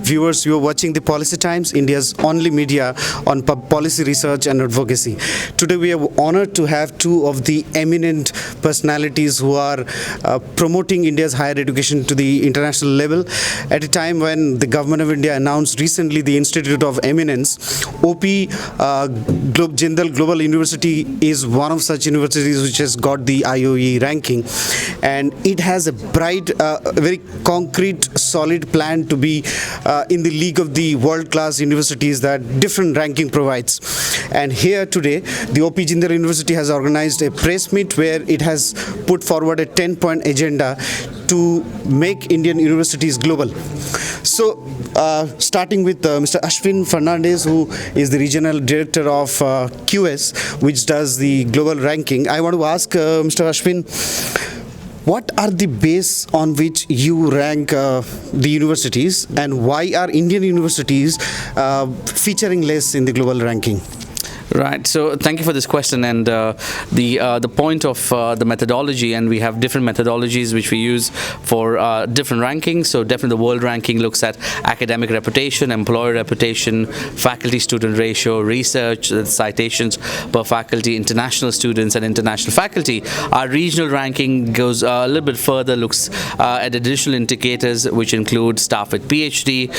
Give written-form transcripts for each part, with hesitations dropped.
viewers. You are watching the Policy Times, India's only media on policy research and advocacy. Today we are honored to have two of the eminent personalities who are promoting India's higher education to the international level. At a time when the government of India announced recently the Institute of Eminence, Jindal Global University is one of such universities which has got the IOE ranking, and it has a bright, very concrete, solid plan to be in the league of the world-class universities that different ranking provides. And here today, the OP Jindal University has organized a press meet where it has put forward a 10-point agenda to make Indian universities global. So, starting with Mr. Ashwin Fernandese, who is the regional director of QS, which does the global ranking. I want to ask Mr. Ashwin, what are the base on which you rank the universities, and why are Indian universities featuring less in the global ranking? Right. So thank you for this question, and the point of the methodology, and we have different methodologies which we use for different rankings. So definitely the world ranking looks at academic reputation, employer reputation, faculty-student ratio, research, citations per faculty, international students and international faculty. Our regional ranking goes a little bit further, looks at additional indicators which include staff with PhD,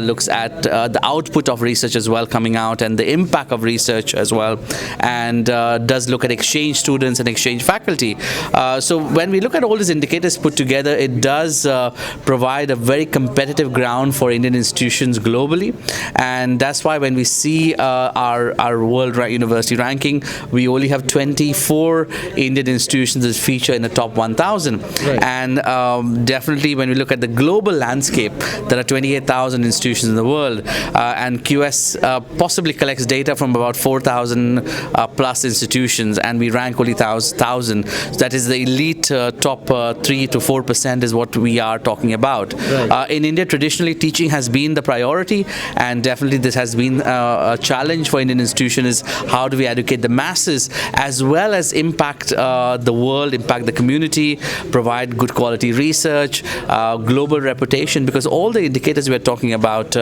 looks at the output of research as well coming out, and the impact of research as well, and does look at exchange students and exchange faculty. So when we look at all these indicators put together, it does provide a very competitive ground for Indian institutions globally, and that's why when we see our world university ranking, we only have 24 Indian institutions that feature in the top 1,000. Right. And definitely when we look at the global landscape, there are 28,000 institutions in the world, and QS possibly collects data from about 4,000 plus institutions, and we rank only 1,000. So that is the elite top 3 to 4% is what we are talking about. Right. In India, traditionally, teaching has been the priority, and definitely this has been a challenge for Indian institutions, is how do we educate the masses as well as impact the world, impact the community, provide good quality research, global reputation, because all the indicators we are talking about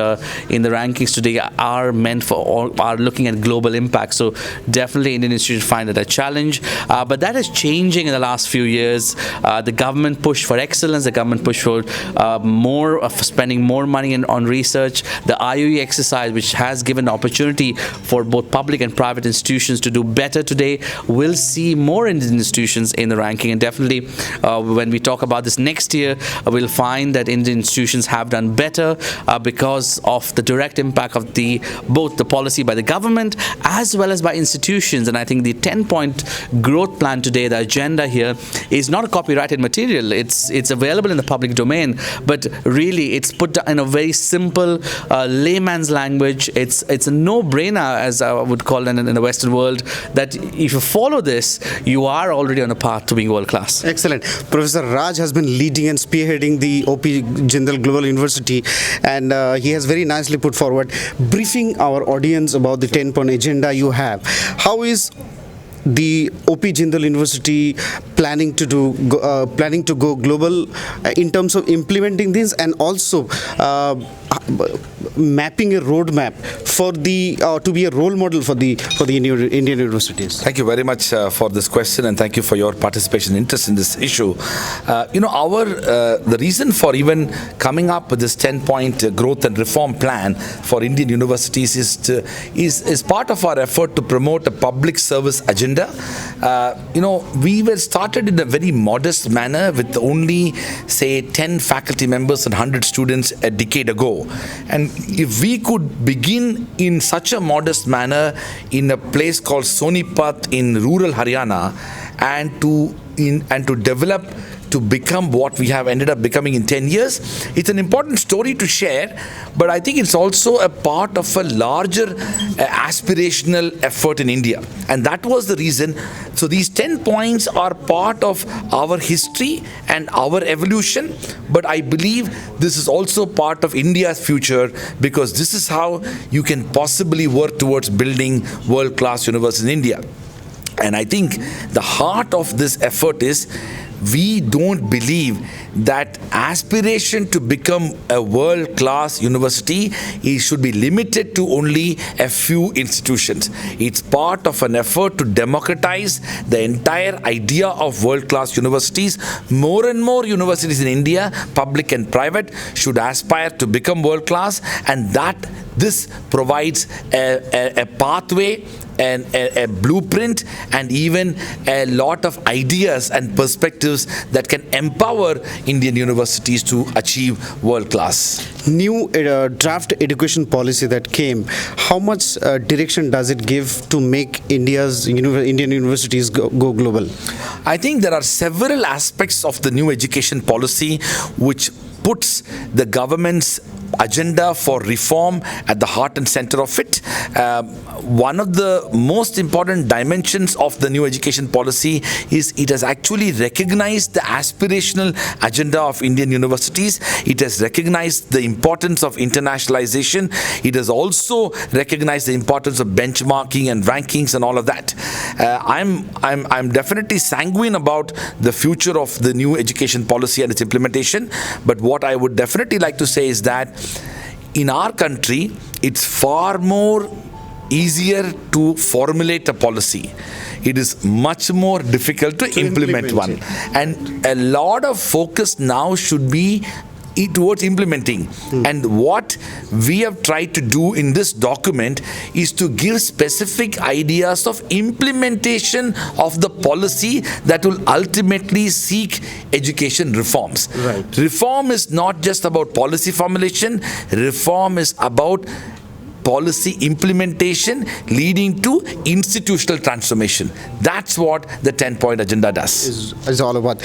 in the rankings today are meant for, are looking at global impact. So definitely Indian institutions find it a challenge, but that is changing in the last few years. The government push for excellence, the government push for spending more money on research, the IOE exercise, which has given opportunity for both public and private institutions to do better today, will see more Indian institutions in the ranking. And definitely when we talk about this next year, we'll find that Indian institutions have done better because of the direct impact of both the policy by the government as well as by institutions. And I think the 10-point growth plan today, the agenda here, is not a copyrighted material. It's available in the public domain, but really it's put in a very simple layman's language. It's a no-brainer, as I would call it in the Western world, that if you follow this, you are already on a path to being world-class. Excellent. Professor Raj has been leading and spearheading the OP Jindal Global University, and he has very nicely put forward, briefing our audience about the 10-point agenda you have. How is the OP Jindal University planning to go global in terms of implementing this, and also mapping a roadmap for to be a role model for the Indian universities? Thank you very much for this question, and thank you for your participation, interest in this issue. The reason for even coming up with this 10-point growth and reform plan for Indian universities is part of our effort to promote a public service agenda. We were started in a very modest manner with only, say, 10 faculty members and 100 students a decade ago. And if we could begin in such a modest manner in a place called Sonipat in rural Haryana, and to develop to become what we have ended up becoming in 10 years, it's an important story to share, but I think it's also a part of a larger aspirational effort in India. And that was the reason. So these 10 points are part of our history and our evolution, but I believe this is also part of India's future, because this is how you can possibly work towards building world-class universities in India. And I think the heart of this effort is we don't believe that aspiration to become a world-class university should be limited to only a few institutions. It's part of an effort to democratize the entire idea of world-class universities. More and more universities in India, public and private, should aspire to become world-class, and that this provides a pathway and a blueprint and even a lot of ideas and perspectives that can empower Indian universities to achieve world class. New draft education policy that came, how much direction does it give to make Indian universities go global? I think there are several aspects of the new education policy which puts the government's agenda for reform at the heart and center of it. One of the most important dimensions of the new education policy is it has actually recognized the aspirational agenda of Indian universities. It has recognized the importance of internationalization. It has also recognized the importance of benchmarking and rankings and all of that. I'm definitely sanguine about the future of the new education policy and its implementation. But what I would definitely like to say is that in our country, it's far more easier to formulate a policy. It is much more difficult to implement one. And a lot of focus now should be towards implementing. And what we have tried to do in this document is to give specific ideas of implementation of the policy that will ultimately seek education reforms. Right. Reform is not just about policy formulation. Reform is about policy implementation leading to institutional transformation. That's what the 10-point agenda does. Is all about.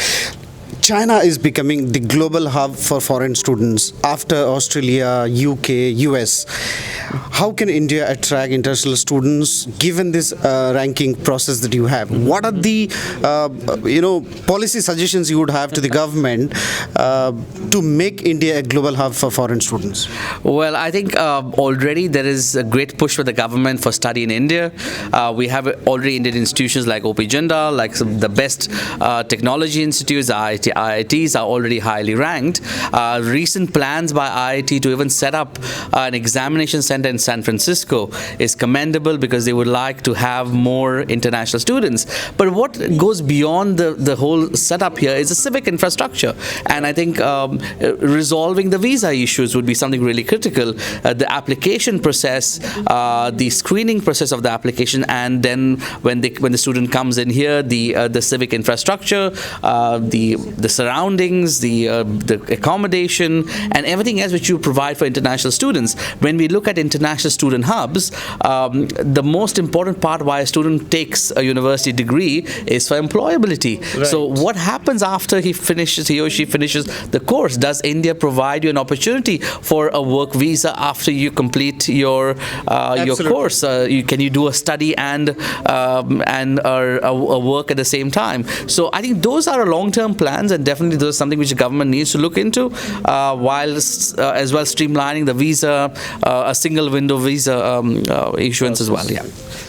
China is becoming the global hub for foreign students after Australia, UK, US. How can India attract international students given this ranking process that you have? What are the policy suggestions you would have to the government to make India a global hub for foreign students? Well, I think already there is a great push for the government for study in India. We have already Indian institutions like OP Jindal, like the best technology institutes, IITs are already highly ranked. Recent plans by IIT to even set up an examination center in San Francisco is commendable because they would like to have more international students. But what goes beyond the whole setup here is the civic infrastructure. And I think resolving the visa issues would be something really critical. The application process, the screening process of the application, and then when the student comes in here, the civic infrastructure, the surroundings, the accommodation, and everything else which you provide for international students. When we look at international student hubs, the most important part why a student takes a university degree is for employability. Right. So what happens after he or she finishes the course? Does India provide you an opportunity for a work visa after you complete your course? Can you do a study and a work at the same time? So I think those are long-term plans, and definitely those are something which the government needs to look into, while as well streamlining the visa, a single window visa issuance as well. Yeah.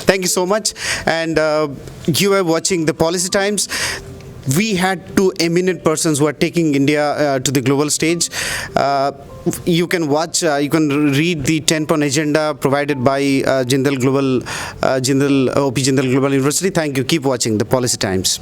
Thank you so much. And you are watching the Policy Times. We had two eminent persons who are taking India to the global stage. You can watch, you can read the 10-point agenda provided by OP Jindal Global University. Thank you. Keep watching the Policy Times.